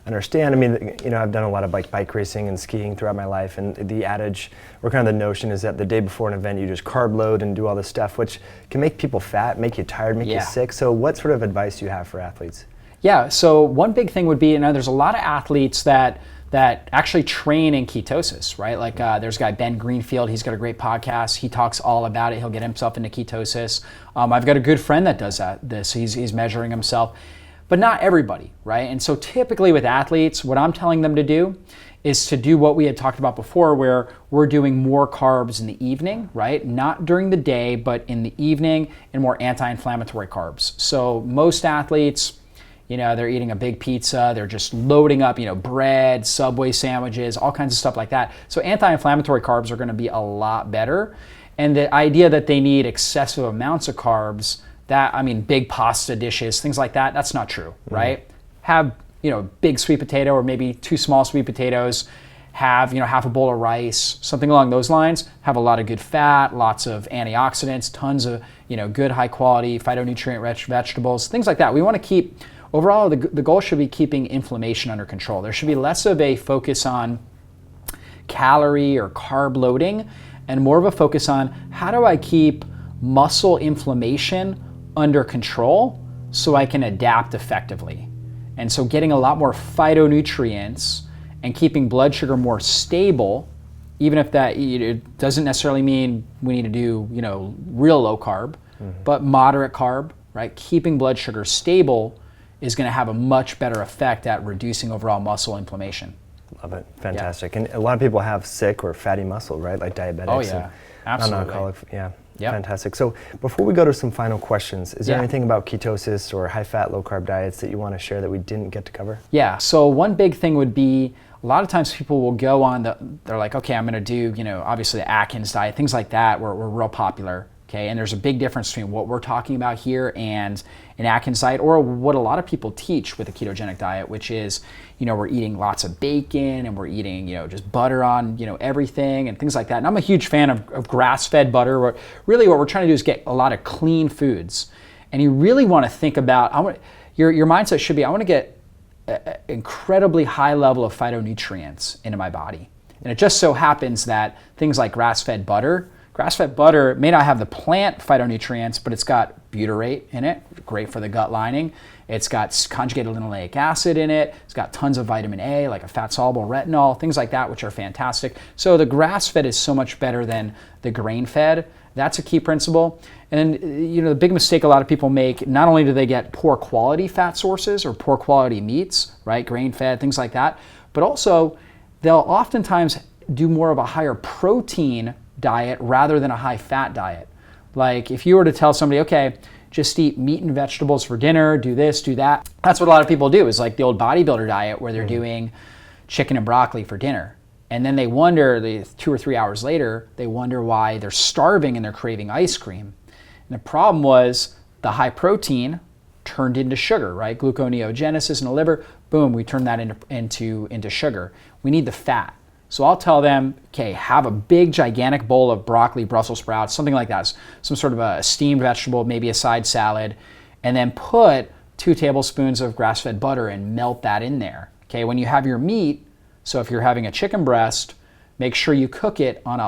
understand? I mean, I've done a lot of bike racing and skiing throughout my life, and the adage, or kind of the notion, is that the day before an event you just carb load and do all this stuff, which can make people fat, make you tired, make you sick. So what sort of advice do you have for athletes? Yeah, so one big thing would be, there's a lot of athletes that actually train in ketosis, right? Like there's a guy, Ben Greenfield, he's got a great podcast. He talks all about it. He'll get himself into ketosis. I've got a good friend that does this. He's measuring himself, but not everybody, right? And so typically with athletes, what I'm telling them to do is to do what we had talked about before, where we're doing more carbs in the evening, right? Not during the day, but in the evening, and more anti-inflammatory carbs. So most athletes, they're eating a big pizza, they're just loading up, bread, Subway sandwiches, all kinds of stuff like that. So anti-inflammatory carbs are gonna be a lot better. And the idea that they need excessive amounts of carbs, big pasta dishes, things like that, that's not true, right? Have, big sweet potato or maybe 2 small sweet potatoes, have, half a bowl of rice, something along those lines, have a lot of good fat, lots of antioxidants, tons of, good high quality phytonutrient-rich vegetables, things like that. We wanna keep, overall, the goal should be keeping inflammation under control. There should be less of a focus on calorie or carb loading and more of a focus on how do I keep muscle inflammation under control so I can adapt effectively. And so getting a lot more phytonutrients and keeping blood sugar more stable, even if that it doesn't necessarily mean we need to do real low carb, but moderate carb, right? Keeping blood sugar stable is going to have a much better effect at reducing overall muscle inflammation. Love it. Fantastic. And a lot of people have sick or fatty muscle, right? Like diabetics. Oh yeah, absolutely. Non-alcoholic. Yeah. Yep. Fantastic. So before we go to some final questions, is there anything about ketosis or high-fat, low-carb diets that you want to share that we didn't get to cover? Yeah. So one big thing would be, a lot of times people will go on they're like, okay, I'm going to do, obviously the Atkins diet, things like that were real popular. Okay, and there's a big difference between what we're talking about here and an Atkins diet, or what a lot of people teach with a ketogenic diet, which is, we're eating lots of bacon and we're eating, just butter on, everything and things like that. And I'm a huge fan of grass-fed butter. Really what we're trying to do is get a lot of clean foods. And you really want to think about, your mindset should be, I want to get an incredibly high level of phytonutrients into my body. And it just so happens that things like grass-fed butter may not have the plant phytonutrients, but it's got butyrate in it, great for the gut lining. It's got conjugated linoleic acid in it. It's got tons of vitamin A, like a fat-soluble retinol, things like that, which are fantastic. So the grass-fed is so much better than the grain-fed. That's a key principle. And then, the big mistake a lot of people make, not only do they get poor quality fat sources or poor quality meats, right, grain-fed, things like that, but also they'll oftentimes do more of a higher protein diet rather than a high fat diet. Like if you were to tell somebody, okay, just eat meat and vegetables for dinner, do this, do that. That's what a lot of people do, is like the old bodybuilder diet where they're doing chicken and broccoli for dinner. And then they wonder, 2 or 3 hours later, they wonder why they're starving and they're craving ice cream. And the problem was the high protein turned into sugar, right? Gluconeogenesis in the liver, boom, we turn that into sugar. We need the fat. So I'll tell them, okay, have a big, gigantic bowl of broccoli, Brussels sprouts, something like that, some sort of a steamed vegetable, maybe a side salad, and then put 2 tablespoons of grass-fed butter and melt that in there. Okay, when you have your meat, so if you're having a chicken breast, make sure you cook it on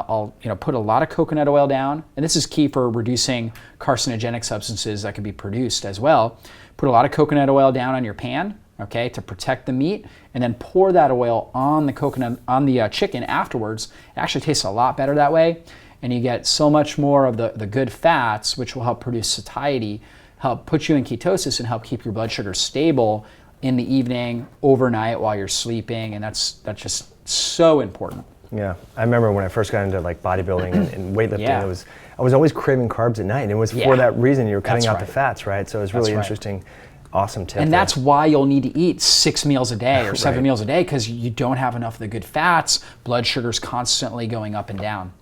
put a lot of coconut oil down, and this is key for reducing carcinogenic substances that can be produced as well. Put a lot of coconut oil down on your pan, okay, to protect the meat, and then pour that oil on the chicken afterwards. It actually tastes a lot better that way, and you get so much more of the good fats, which will help produce satiety, help put you in ketosis, and help keep your blood sugar stable in the evening, overnight while you're sleeping, and that's just so important. Yeah, I remember when I first got into like bodybuilding and weightlifting, I was always craving carbs at night, and it was for that reason. You were cutting out the fats, right? So it was really interesting. Awesome tip. And that's why you'll need to eat 6 meals a day or 7 Right. meals a day, because you don't have enough of the good fats. Blood sugar's constantly going up and down.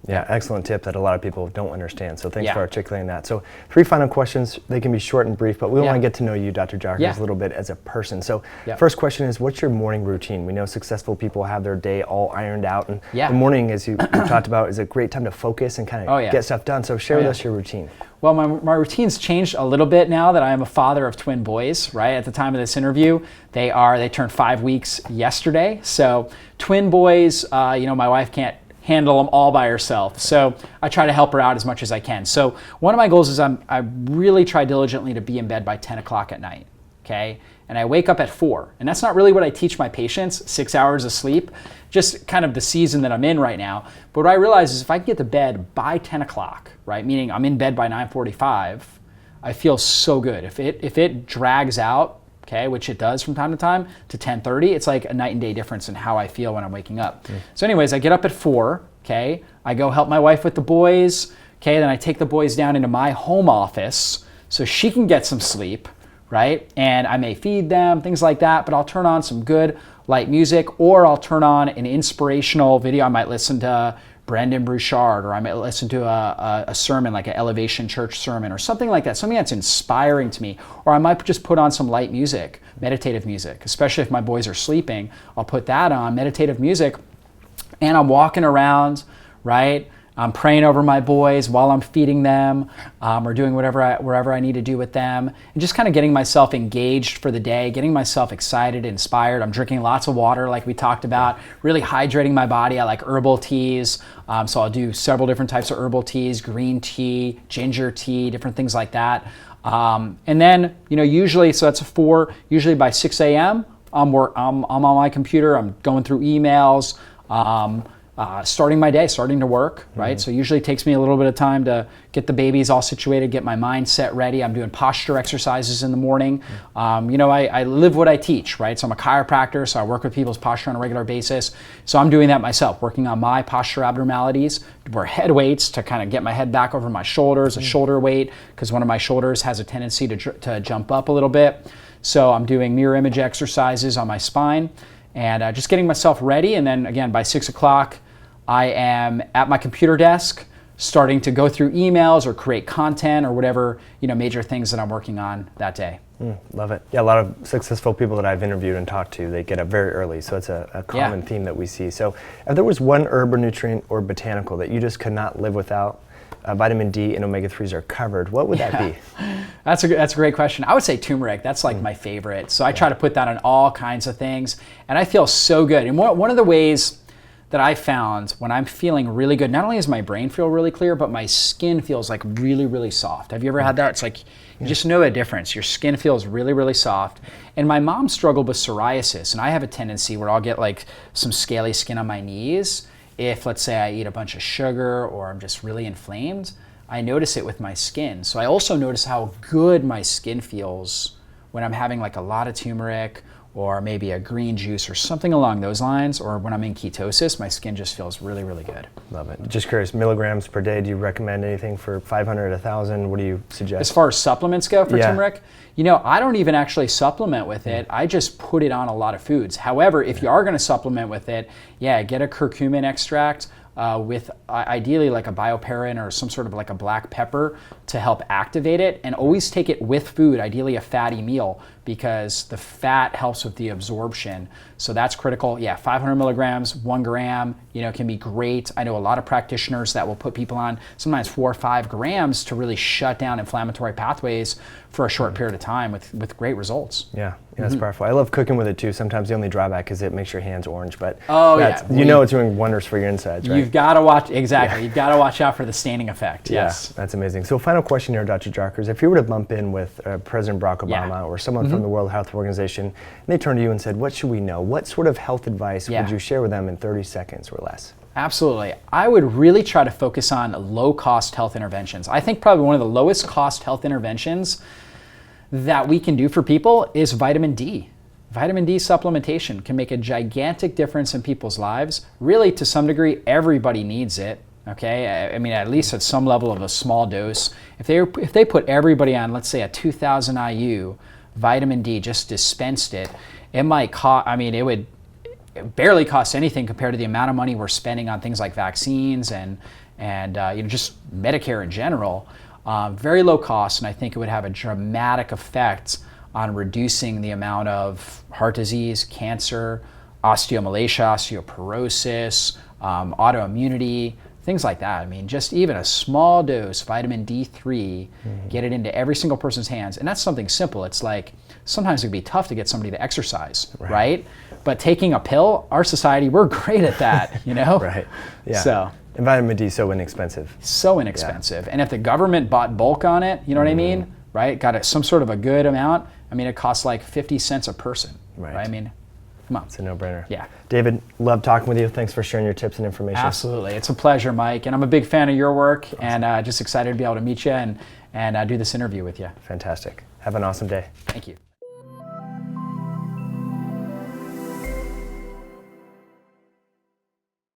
Yeah, excellent tip that a lot of people don't understand. So thanks Yeah. for articulating that. So 3 final questions. They can be short and brief, but we Yeah. want to get to know you, Dr. Jockers, Yeah. a little bit as a person. So Yeah. first question is, what's your morning routine? We know successful people have their day all ironed out, and Yeah. the morning, as you talked about, is a great time to focus and kind of Oh, yeah. get stuff done. So share with us your routine. Well, my routine's changed a little bit now that I am a father of twin boys, right? At the time of this interview, they turned 5 weeks yesterday. So twin boys, my wife can't handle them all by herself. So I try to help her out as much as I can. So one of my goals is I really try diligently to be in bed by 10 o'clock at night, okay? And I wake up at 4. And that's not really what I teach my patients, 6 hours of sleep, just kind of the season that I'm in right now. But what I realize is if I can get to bed by 10 o'clock, right, meaning I'm in bed by 9:45, I feel so good. If it drags out, okay, which it does from time to time, to 10:30, it's like a night and day difference in how I feel when I'm waking up. So anyways, I get up at 4, okay, I go help my wife with the boys, okay, then I take the boys down into my home office so she can get some sleep, right? And I may feed them, things like that, but I'll turn on some good light music, or I'll turn on an inspirational video. I might listen to Brendon Burchard, or I might listen to a sermon, like an Elevation Church sermon or something like that, something that's inspiring to me. Or I might just put on some light music, meditative music, especially if my boys are sleeping. I'll put that on, meditative music, and I'm walking around, right? I'm praying over my boys while I'm feeding them, or doing wherever I need to do with them, and just kind of getting myself engaged for the day, getting myself excited, inspired. I'm drinking lots of water, like we talked about, really hydrating my body. I like herbal teas, so I'll do several different types of herbal teas, green tea, ginger tea, different things like that. And then, usually, so that's a 4. Usually by 6 a.m., I'm on my computer. I'm going through emails. Starting my day, starting to work, right? So usually it takes me a little bit of time to get the babies all situated, get my mindset ready. I'm doing posture exercises in the morning. I live what I teach, right? So I'm a chiropractor, so I work with people's posture on a regular basis. So I'm doing that myself, working on my posture abnormalities, wear head weights to kind of get my head back over my shoulders, a shoulder weight, because one of my shoulders has a tendency to jump up a little bit. So I'm doing mirror image exercises on my spine, and just getting myself ready. And then again, by 6 o'clock, I am at my computer desk starting to go through emails or create content or whatever, major things that I'm working on that day. Love it. Yeah, a lot of successful people that I've interviewed and talked to, they get up very early. So it's a common theme that we see. So if there was one herb or nutrient or botanical that you just could not live without, vitamin D and omega-3s are covered, what would that be? That's a great question. I would say turmeric. That's like my favorite. So I try to put that on all kinds of things, and I feel so good. And one of the ways that I found when I'm feeling really good, not only does my brain feel really clear, but my skin feels like really, really soft. Have you ever had that? It's like you just know a difference. Your skin feels really, really soft. And my mom struggled with psoriasis, and I have a tendency where I'll get like some scaly skin on my knees if, let's say, I eat a bunch of sugar or I'm just really inflamed. I notice it with my skin. So I also notice how good my skin feels when I'm having like a lot of turmeric or maybe a green juice or something along those lines, or when I'm in ketosis, my skin just feels really, really good. Love it. Just curious, milligrams per day, do you recommend anything for 500, 1,000? What do you suggest? As far as supplements go for turmeric, I don't even actually supplement with it. I just put it on a lot of foods. However, if you are going to supplement with it, get a curcumin extract with ideally like a bioperine or some sort of like a black pepper to help activate it, and always take it with food, ideally a fatty meal, because the fat helps with the absorption. So that's critical. 500 milligrams, 1 gram, can be great. I know a lot of practitioners that will put people on sometimes 4 or 5 grams to really shut down inflammatory pathways for a short period of time with great results. Yeah, that's powerful. I love cooking with it too. Sometimes the only drawback is it makes your hands orange, but it's doing wonders for your insides, right? You've got to watch, exactly. You've got to watch out for the staining effect. Yes. Yeah, that's amazing. So final question here, Dr. Jockers. If you were to bump in with President Barack Obama or someone from the World Health Organization, and they turned to you and said, what should we know? What sort of health advice would you share with them in 30 seconds or less? Absolutely. I would really try to focus on low-cost health interventions. I think probably one of the lowest cost health interventions that we can do for people is vitamin D. Vitamin D supplementation can make a gigantic difference in people's lives. Really, to some degree, everybody needs it. Okay, I mean, at least at some level of a small dose. If they put everybody on, let's say, a 2,000 IU vitamin D, just dispensed it, it might cost, I mean, it would barely cost anything compared to the amount of money we're spending on things like vaccines and just Medicare in general. Very low cost, and I think it would have a dramatic effect on reducing the amount of heart disease, cancer, osteomalacia, osteoporosis, autoimmunity, things like that. I mean, just even a small dose, vitamin D3, get it into every single person's hands. And that's something simple. It's like, sometimes it can be tough to get somebody to exercise, right? But taking a pill, our society, we're great at that, you know? Right, yeah. So, and vitamin D is so inexpensive. So inexpensive. Yeah. And if the government bought bulk on it, you know what I mean? Right? Got some sort of a good amount. I mean, it costs like 50 cents a person, right? I mean, come on. It's a no-brainer. Yeah. David, love talking with you. Thanks for sharing your tips and information. Absolutely. It's a pleasure, Mike. And I'm a big fan of your work, awesome. And just excited to be able to meet you and do this interview with you. Fantastic. Have an awesome day. Thank you.